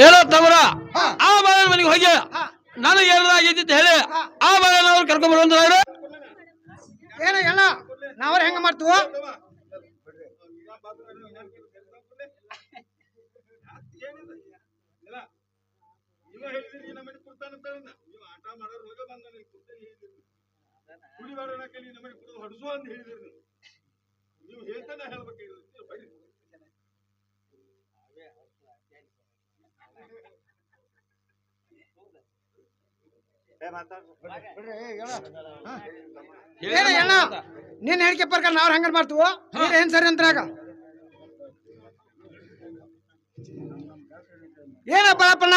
ಏನೋ ತಮರ ಆ ಬಾಳನ ಮನೆಗೆ ಹೋಗಿ ನನಗೆ ಏನಾಗೈತಿ ಹೇಳಿ ಆ ಬಾಳನ ಅವ್ರು ಕರ್ಕೊಂಡ್ ಬರುವಂತ ಏನೋ ಎಲ್ಲ ನಾವ್ರ ಹೆಂಗ ಮಾಡ್ತೀವ ನೀವು ಹೇಳ್ತಾನೆ ಹೇಳ್ಬೇಕು. ನೀನ್ ಹೇಳಿಕೆ ಪ್ರಕಾರ ನಾವ್ ಹಂಗ ಮಾಡ್ತೀವ ಏನ್ ಸರಿ ಅಂತಾಗ ಏನ ಬಾಳಪ್ಪಣ್ಣ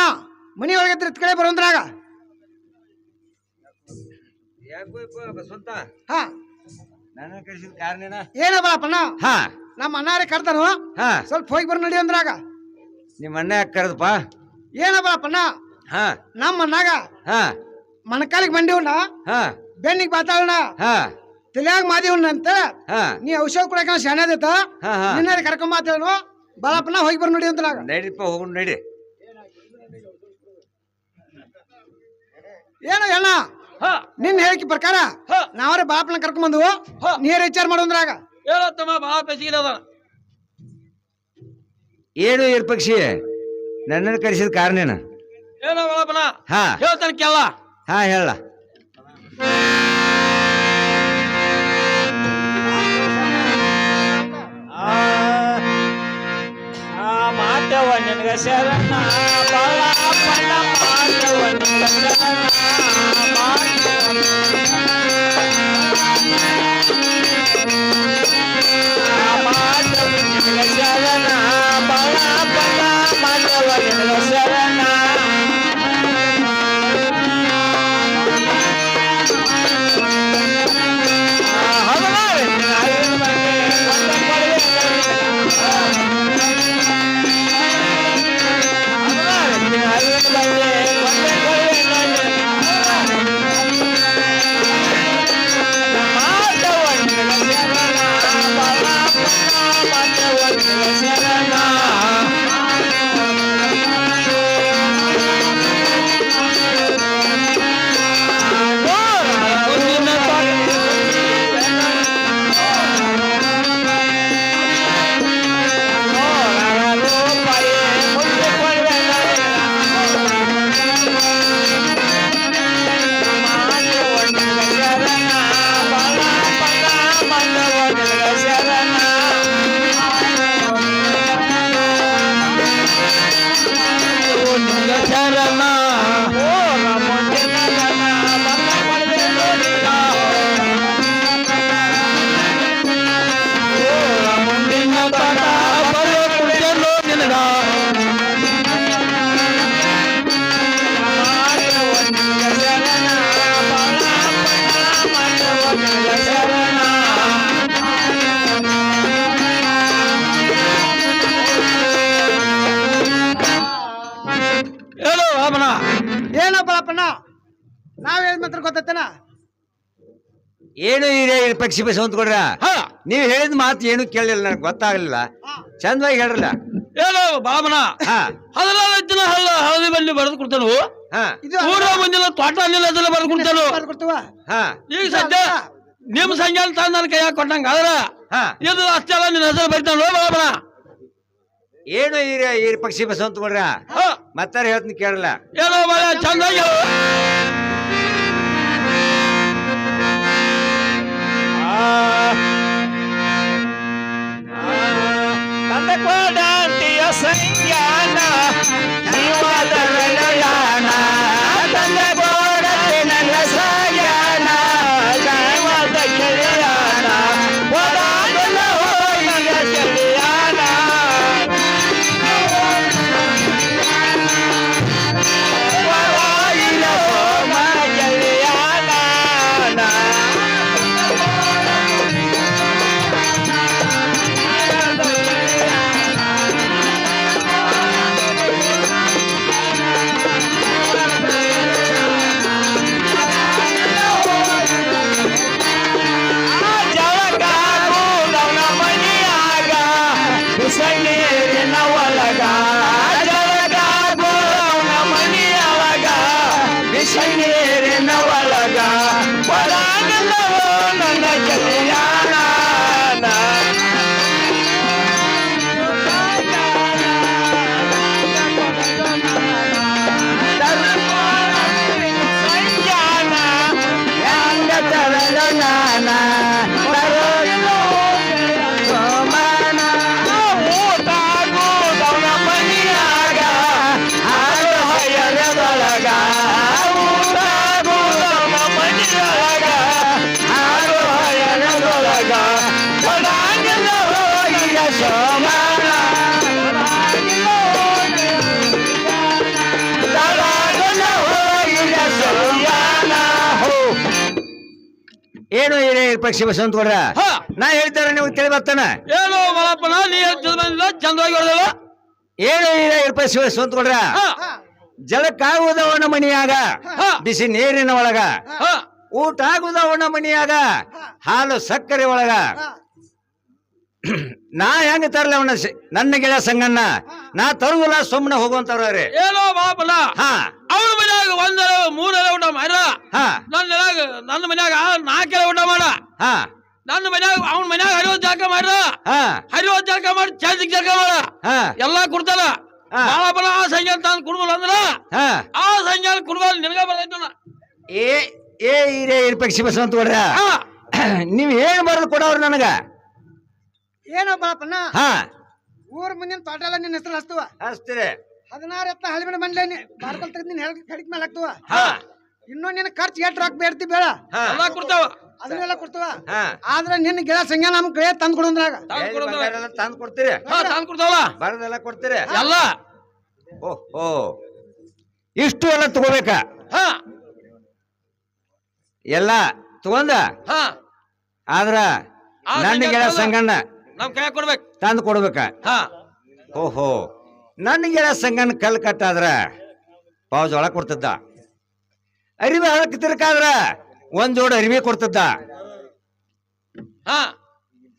ಮನಿ ಒಳಗೆ ಕಡೆ ಬರೋದ್ರಾಗ ಏನ ಬಾಳಪ್ಪಣ್ಣ ನಮ್ಮ ಅಣ್ಣಾರೇ ಕರ್ತಾನು ಸ್ವಲ್ಪ ಹೋಗಿ ಬರ್ ನಡಿ ಅಂದ್ರಾಗ ನಿಮ್ಮ ಅಣ್ಣ ಯಾಕೆ ಕರೆದಪ್ಪ? ಏನ ಬಾಳಪ್ಪಣ್ಣ ನಮ್ಮ ಅಣ್ಣಾಗ ಮಣಕಾಲಿಗೆ ಬಂದಿವಣ್ಣ ಬೆನ್ನಿಗೆ ಬಾತಾವಣ್ಣ ತಲೆಯಾಗ ಮಾದಿವಣ್ಣ ಅಂತ ನೀ ಔಷಧ ಕೊಡಕ ಶಾಣದೈತ ನಿನ್ನ ಕರ್ಕೊಂಡ್ ಮಾತೇವನು ಬಾಳಪ್ಪಣ್ಣ ಹೋಗಿ ಬರ್ ನೋಡಿ ಅಂದ್ರಾಗ ನಡಿಪ್ಪ ಹೋಗ್ ನಡಿ. ಏನು ಅಣ್ಣ ನಿನ್ ಹೇಳಿಕೆ ಪ್ರಕಾರ ನಾವ್ರೆ ಬಾಳಪ್ಪನ ಕರ್ಕೊಂಡ್ ಬಂದವು ನೀರ್ ವಿಚಾರ ಮಾಡೋದ್ರಾಗ ಹೇಳತ್ತಮ್ಮ ಬಾಳ ಪೆಸಿಗಿದ ಏನು ಇರ್ ಪಕ್ಷಿ ನನ್ನನ್ನು ಕರೆಸಿದ ಕಾರಣೇನ? ಏನೋ ಬಾಳಪ್ಪನ ಹೇಳ್ತಾನೆ ಕೆಲ್ಲ ಹೇಳ. ಮಾತವ ನಿನಗ ಶರಣ ಬಾಳಪ್ಪನ ಮಾತವ ನಿನಗ ಶರಣ ಮಾತವ ನಿನಗ ಶರಣ ಬಾಳಪ್ಪನ ಮಾತವ ನಿನಗ ಶರಣ ಏನೋ ಬಾಳಪ್ಪಣ್ಣ ನಾವ್ ಹೇಳಿದ ಮಾತ್ರ ಗೊತ್ತೇನ? ಏನು ಪಕ್ಷಿ ಬಸ್ ಅಂತ ಕೊಡ್ರ ನೀವ್ ಹೇಳಿದ ಮಾತು ಏನು ಕೇಳಲಿಲ್ಲ, ನನಗೆ ಗೊತ್ತಾಗ್ಲಿಲ್ಲ. ಚಂದವಾಗಿ ಹೇಳ್ರಲ್ಲ. ಏನೋ ಬಾಮನ ಹದಿನಾಲ್ಕು ಹಳದಿ ಬಲ್ಲಿ ಬರೆದು ಕೊಡ್ತಾನು ಊರ ಮುಂದಿನ ತೋಟ ಅದೆಲ್ಲ ಬರೆದು ಕೊಡ್ತಾನು. ಈಗ ಸದ್ಯ ನಿಮ್ ಸಂಖ್ಯೆ ತಂದ ನನ್ನ ಕೈಯಾಗ ಕೊಟ್ಟಂಗ ಆದ್ರ ಇದು ಅಷ್ಟೇ ಅಲ್ಲ ನಿನ್ನ ಹೆಸರು ಬರಿತಾನು ಬಾಮನ. ಏನು ಈ ಪಕ್ಷಿ ಬಸ್ ಅಂತ ಕೊಡ್ರ ಮತ್ತಾರ ಹೇಳ್ತೀನಿ ಕೇಳಲ್ಲ. ಏನೋ ಚಂದಾಗಿ ತಂದ ಕೋಡಂತಿಯ ಸಂಜ್ಞಾನ ಜೀವದ ವಿಲಯಾನ ತಂದ ಕೋಡಂತಿ ನನ್ನ ಸಾಯಾನ ಜೀವದ ಗೆಳೆಯಾನ ಒಡಾಗಲ ಹೋಯಿಯ ಗೆಳೆಯಾನ ಒಡಾಯಿಲ ಹೋಮ ಏನು ಹಿರಿಯ ಪಕ್ಷಿ ಬಸವಂತ ಕೊಡ್ರ ಹಾ ನಾ ಹೇಳ್ತಾರ ನೀವು ತಿಳಿ ಬರ್ತಾನ ಏನು ಮಲಪ್ಪನ ನೀ ಹೇಳ್ತಿದ್ ಬಂದಿಲ್ಲ ಚಂದವಾಗಿ ಹೊಡೆದವ ಏನು ಹಿರಿಯ ಪಕ್ಷಿ ಬಸವಂತ ಕೊಡ್ರ ಹಾ ಜಲಕ್ಕಾಗುವುದವನ ಮನಿಯಾಗ ಹಾ ಬಿಸಿ ನೀರಿನ ಒಳಗ ಹಾ ಊಟ ಆಗುದವನ ಮನಿಯಾಗ ಹಾಲು ಸಕ್ಕರೆ ಒಳಗ ನಾ ಹೆಂಗ ತರಲಿ ಅವನ ನನ್ನ ಗೆಳೆಯ ಸಂಗಣ್ಣ ನಾ ತರುವುಲ್ಲ ಸುಮ್ಮನೆ ಹೋಗುವಂತವ್ರಿ ಏನೋ ಮಲಪ್ಪನ ಹಾ ಅವನ ಮನ್ಯಾಗ ಒಂದೆಲೆ ಮೂರೆಲೆ ಊಟ ಮಾಡ ಹಾ ನನ್ನ ಮನ್ಯಾಗ 4 ಊಟ ಮಾಡ ಹಾ ನನ್ನ ಮನ್ಯಾಗ ಅವನ ಮನ್ಯಾಗ ಹರಿಯೋದ್ ಜಳಕ ಮಾಡ್ರ ಹಾ ಹರಿಯೋದ್ ಜಳಕ ಮಾಡಿ ಚಾರ್ಜಿಗ್ ಜಳಕ ಮಾಡ ಹಾ ಎಲ್ಲಾ ಕೊಡ್ತಾನ ಹಾ. ಬಾಳಪ್ಪನ ಆ ಸಂಜೆ ತಾನು ಕುಡ್ಗೋಲ್ ಅಂದ್ರ ಹಾ ಆ ಸಂಜೆ ಕುಡ್ಗೋಲ್ ನಿನಗ ಬರ್ತೈತ ಏ ಏ ಹಿರಿಯ ಪಕ್ಷಿ ಬಸವಂತ ಕೊಡ್ರ ಹಾ ನೀವ್ ಏನ್ ಬರೆದು ಕೊಡವ್ರ ನನಗ ಏನೋ ಬಾಳಪ್ಪನ ಹಾ ಊರ್ ಮುಂದಿನ ತೋಟ ಎಲ್ಲ ನಿನ್ನ ಹೆಸರು ಹಚ್ತವ ಹಚ್ತೀರಿ 16 ಎತ್ತ ಹಳಿಬಿಡ ಬಂಡ್ಲೇನಿ ಬಾರ್ಕಲ್ ತೆಗೆದು ನಿನ್ ಹೆಡಿಕ್ ಮೇಲೆ ಹಾಕ್ತವ ಹಾ ಇನ್ನೂ ನಿನ್ನ ಖರ್ಚು ಎಷ್ಟು ರೊಕ್ಕ ಬೇಡ್ತಿ ಬೇಡ ಹಾ ಎಲ್ಲಾ ಕೊಡ್ತಾವ ಅದನ್ನೆಲ್ಲ ಕೊಡ್ತವ ಹಾ ಆದ್ರೆ ನಿನ್ನ ಗೆಳೆಯ ಸಂಖ್ಯಾ ನಮ್ ಕಡೆ ತಂದು ಕೊಡೋದ್ರಾಗ ತಾನು ಕೊಡ್ತಾವ ತಂದು ಕೊಡ್ತೀರಿ ಹಾ ತಾನು ಕೊಡ್ತಾವಲ್ಲ ಬರದೆಲ್ಲ ಕೊಡ್ತೀರಿ ಎಲ್ಲ ಓಹೋ ಇಷ್ಟು ಎಲ್ಲ ತಗೋಬೇಕ ಹಾ ಎಲ್ಲ ತಗೊಂಡ ಹಾ ಆದ್ರ ಆ ನನ್ನ ಸಂಜೆ ಗೆಳೆಯ ತಂದ- ಸಂಗಣ್ಣ ನಮ್ ಕೈ ಕೊಡ್ಬೇಕು ತಂದು ಕೊಡ್ಬೇಕ ಹಾ ಓಹೋ ನನ್ನ ಗೆಳೆಯ ಸಂಗಣ್ಣ ಕಲ್ ಕಟ್ಟಾದ್ರ ಪಾವ್ ಜೋಳ ಕೊಡ್ತಿದ್ದ ಅರಿವಿ ಹಳಕ್ ತಿರ್ಕಾದ್ರ ಒಂದ್ ಜೋಡ ಅರಿವಿ ಕೊಡ್ತಿದ್ದ ಹಾ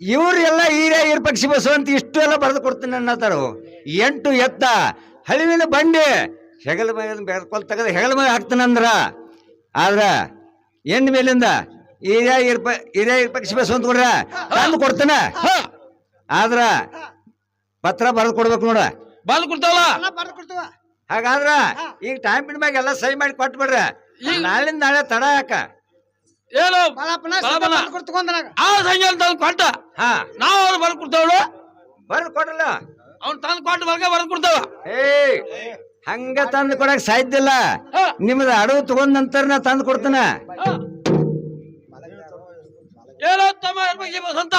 ಇವ್ರೆಲ್ಲ ಹಿರಿಯ ಪಕ್ಷಿ ಬಸವಂತ ಇಷ್ಟು ಎಲ್ಲ ಬರೆದು ಕೊಡ್ತೀನಿ ಅನ್ನತಾರು 8 ಎತ್ತ ಹಳಿವಿನ ಬಂಡಿ ಹೆಗಲ ಮೇಲೆ ಬೆಳ್ಕೊಲ್ ತೆಗೆದು ಹೆಗಲ ಮೇಲೆ ಹಾಕ್ತಾನಂದ್ರ ಆದ್ರ ಎನ್ ಮೇಲಿಂದ ಹಿರಿಯ ಪಕ್ಷಿ ಬಸವಂತ ಕೊಡ್ರ ತಂದು ಕೊಡ್ತಾನ ಆದ್ರ ಪತ್ರ ಬರೆದು ಕೊಡ್ಬೇಕು ನೋಡ ಬಂದ್ ಕೊಡ್ತಾವಲ್ಲ ಎಲ್ಲ ಬರ್ದು ಕೊಡ್ತವ ಹಾಗಾದ್ರ ಈಗ ಟೈಮ್ ಬಿಡ್ ಮ್ಯಾಗ ಎಲ್ಲ ಸಹಿ ಮಾಡಿ ಕೊಟ್ಬಿಡ್ರ ನಾಳಿಂದ ನಾಳೆ ತಡ ಯಾಕ ಏನು ಬಾಳಪ್ಪನ ಬಾಳಪ್ಪನ. ಬರ್ದು ಕೊಡ್ತಕೊಂಡ್ರಾಗ ಆ ಸಂಜೆ ತಂದು ಕೊಟ್ಟ ಹಾ ನಾವು ಅವ್ರು ಬರ್ದ್ ಕೊಡ್ತಾವಳು ಬರೆದು ಕೊಡಲ್ಲ ಅವ್ನು ತಂದು ಕೊಟ್ಟು ಬರ್ಗ ಬರ್ದ್ ಕೊಡ್ತಾವ ಏಯ್ ಹಂಗ ತಂದು ಕೊಡಕ್ ಸಾಧ್ಯ ಇಲ್ಲ ಹಾ. ನಿಮ್ದು ಅಡವು ತಗೊಂಡ್ ನಂತರ ನಾ ತಂದು ಕೊಡ್ತಾನ ಏನೋ ತಮ್ಮ ಇರ್ಬೇಕು ಬಸಂತ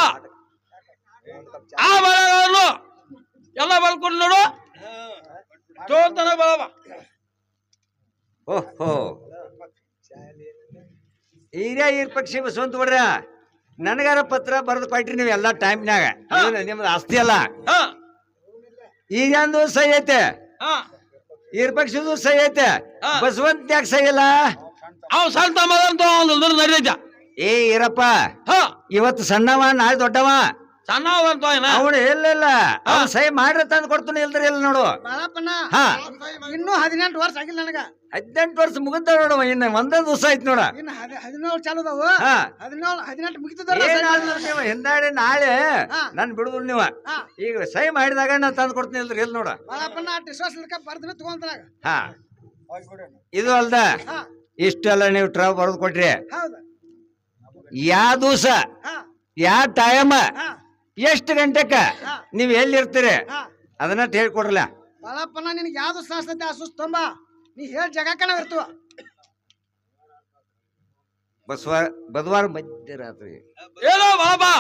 ಆ ಬರಗಳನ್ನು ಎಲ್ಲ ಬರ್ಕೊಂಡು ನೋಡು ತೋತಾನೆ ಬರವ ಓಹೋ ಹಿರಿಯ ಪಕ್ಷಿ ಬಸವಂತ ಬಿಡ್ರ ನನಗಾರ ಪತ್ರ ಬರೆದು ಕೊಟ್ರಿ ನೀವು ಎಲ್ಲಾ ಟೈಮ್ನಾಗ ನಿಮ್ದು ಆಸ್ತಿ ಅಲ್ಲ ಹಾ ಈಗಂದು ಸಹಿ ಐತೆ ಹಾ ಪಕ್ಷಿದು ಸಹಿ ಐತೆ ಹಾ. ಬಸವಂತ ಯಾಕೆ ಸಹಿ ಇಲ್ಲ ಅವ್ ಸಣ್ಣ ತಮ್ಮ ಅಂತ ಒಂದು ನಡೀತ ಏ ಇರಪ್ಪ ಹಾ ಇವತ್ತು ಸಣ್ಣವ ನಾಳೆ ದೊಡ್ಡವ ಸಣ್ಣ ಅಂತ ಏನ ಅವನು ಇಲ್ಲ ಅವ್ನು ಸಹಿ ಮಾಡ್ರಿ ತಂದು ಕೊಡ್ತಾನೆ ಇಲ್ದ್ರಿ ಇಲ್ಲ ನೋಡು ಬಾಳಪ್ಪನ ಹಾ ಇನ್ನೂ 18 ವರ್ಷ ಆಗಿಲ್ಲ ನನಗ 18 ವರ್ಷ ಮುಗಿದ ನೋಡುವ ಇನ್ನ ಒಂದೇ ದಿವಸ ಆಯ್ತು ನೋಡ ಇನ್ನು 17 ಚಾಲು ಅದಾವು ಹಾ 18 ಮುಗಿತದಲ್ಲ ಏನಾದ್ರು ನೀವು ಹಿಂದಾಡಿ ನಾಳೆ ಹಾ. ನನ್ ಬಿಡುದಿಲ್ಲ ನೀವ ಹಾ ಈಗ ಸಹಿ ಮಾಡಿದಾಗ ನಾ ತಂದು ಕೊಡ್ತೀನಿ ಇಲ್ರಿ ಇಲ್ಲ ನೋಡ ಬಾಳಪ್ಪನ ಟಿಶ್ವಾಸ್ ಇಲ್ಕ ಬರ್ದನ ತಗೊಂಡ್ರಾಗ ಹಾ ಇದು ಅಲ್ದ ಹಾ ಇಷ್ಟೆಲ್ಲ ನೀವು ಟ್ರಾವ್ ಬರೆದು ಕೊಟ್ರಿ ಹೌದು ಯಾ ದಿವಸ ಹಾ ಯಾ ಟೈಮ್ ಹಾ ಎಷ್ಟು ಗಂಟೆಕ ಹಾ. ನೀವ್ ಎಲ್ಲಿರ್ತೀರಿ ಹಾ ಅದನ್ನ ಹೇಳ್ಕೊಡ್ರಲ್ಲ ಬಾಳಪ್ಪನ ನಿನಗೆ ಯಾವ್ದು ಸಾಸ್ತೈತೆ ಆ ಸುಸ್ತು ತೊಂಬ ನೀ ಹೇಳಿ ಜಗಕ್ಕ ನಾವ್ ಇರ್ತವ ಬುಧವಾರ ಮಧ್ಯರಾತ್ರಿ ಏನೋ ಬಾಬಾ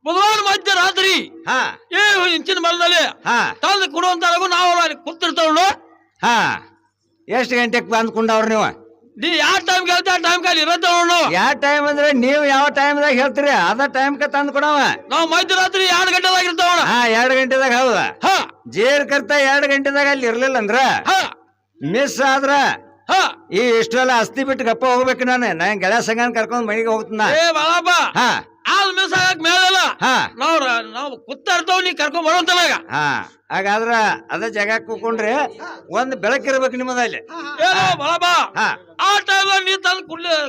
ಬುಧವಾರ ಮಧ್ಯರಾತ್ರಿ ಹಾ ಈ ಇಂಚಿನ ಮರದಲ್ಲಿ ಹಾ ತಂದು ಕೊಡುವಂತಾಗೂ ನಾವು ಅಲ್ಲಿ ಕೂತಿರ್ತಾವಳು ಹಾ ಎಷ್ಟು ಗಂಟೆಗೆ ಬಂದ್ಕೊಂಡವ್ರ ನೀವು ನೀ ಯಾವ ಟೈಮ್ ಕೇಳ್ತಾ ಆ ಟೈಮ್ ಕಾಲಿ ಇರತ್ತವ ನಾವು ಯಾವ ಟೈಮ್ ಅಂದ್ರೆ ನೀವು ಯಾವ ಟೈಮ್ದಾಗ ಹೇಳ್ತೀರಿ ಅದ ಟೈಮ್ಗೆ ತಂದು ಕೊಡವ ನಾವು ಮಧ್ಯರಾತ್ರಿ 2 ಗಂಟೆದಾಗ ಇರ್ತಾವಣ ಹಾ 2 ಗಂಟೆದಾಗ ಹೌದಾ ಹಾ ಜೇರ್ ಕರ್ತ 2 ಗಂಟೆದಾಗ ಅಲ್ಲಿ ಇರ್ಲಿಲ್ಲ ಅಂದ್ರ ಹಾ ಮಿಸ್ ಆದ್ರ ಹಾ ಈ ಇಷ್ಟೆಲ್ಲ ಅಸ್ತಿ ಬಿಟ್ಟು ಗಪ್ಪ ಹೋಗ್ಬೇಕು ನಾನು ಗೆಳೆಯ ಸಂಗನ ಕರ್ಕೊಂಡ್ ಮನೆಗೆ ಹೋಗ್ತಾನ ಏ ಬಾಳಪ್ಪ ಹಾ ಆಲ್ ಮಿಸ್ ಆಗಕ್ ಮೇಲಲ್ಲ ಹಾ ನಾವು ಕೂತಾಡ್ತಾವ್ ನೀ ಕರ್ಕೊಂಡ್ ಬರೋಂತಲಾಗ ಹಾ ಹಾಗಾದ್ರ ಅದ ಜಾಗ ಕೂಕೊಂಡ್ರಿ ಒಂದ್ ಬೆಳಕಿರ್ಬೇಕು ನಿಮ್ಮದಲ್ಲಿ ಏನೋ ಬಾಳಪ್ಪ ಹಾ ಆ ಟೈಮ್ ನೀ ತಂದು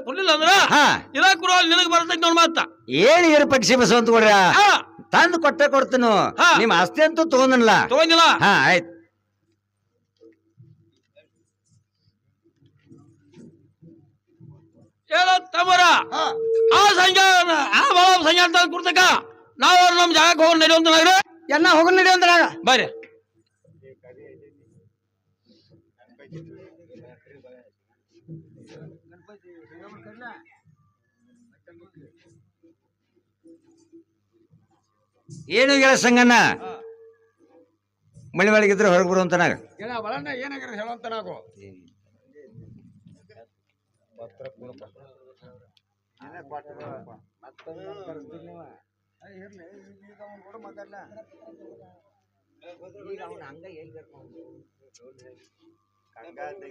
ಕುಡ್ಲಿಲ್ಲ ಅಂದ್ರ ಹಾ ಇರಾಕ್ ಕೊಡುವ ನಿನಗ್ ಬರ್ತೈತಿ ನೋಡ್ ಮತ್ತ ಏನ್ ಪಕ್ಷಿ ಬಸವಂತ ಕೊಡ್ರ ಹಾ ತಂದು ಕೊಟ್ಟೆ ಕೊಡ್ತೀನು ಹಾ. ನಿಮ್ ಆಸ್ತಿ ಅಂತೂ ತಗೊಂಡಲ್ಲ ತಗೊಂಡಿಲ್ಲ ಹಾ ಆಯ್ತು ಏನೋ ತಮ್ಮರ ಆ ಸಂಜೆ ಆ ಬಾಳ ಸಂಜೆ ಅಂತ ಕುರ್ತಕ ನಾವು ಅವ್ರು ನಮ್ ಜಾಗಕ್ಕೆ ಹೋಗಿ ನಡೆಯುವಂತಲಾಗ್ರೆ ಎನ್ನ ಹೋಗ ನಡೆಯುವಂದ್ರಾಗ ಬರ್ರಿ ಏನು ಗೆಳ ಸಂಗಣ್ಣ ಮಳಿ ಒಳಗಿದ್ರೆ ಹೊರಗೆ ಬರುವಂತನಾಗ ಏನಾಗಿರ ಹೇಳುವಂತ ನಾವು ಇರ್ಲಿ ಈಗ ಅವ್ನು ಕೂಡ ಮಾತಾಡ್ಲ ಹಂಗ ಎಲ್ಲಿ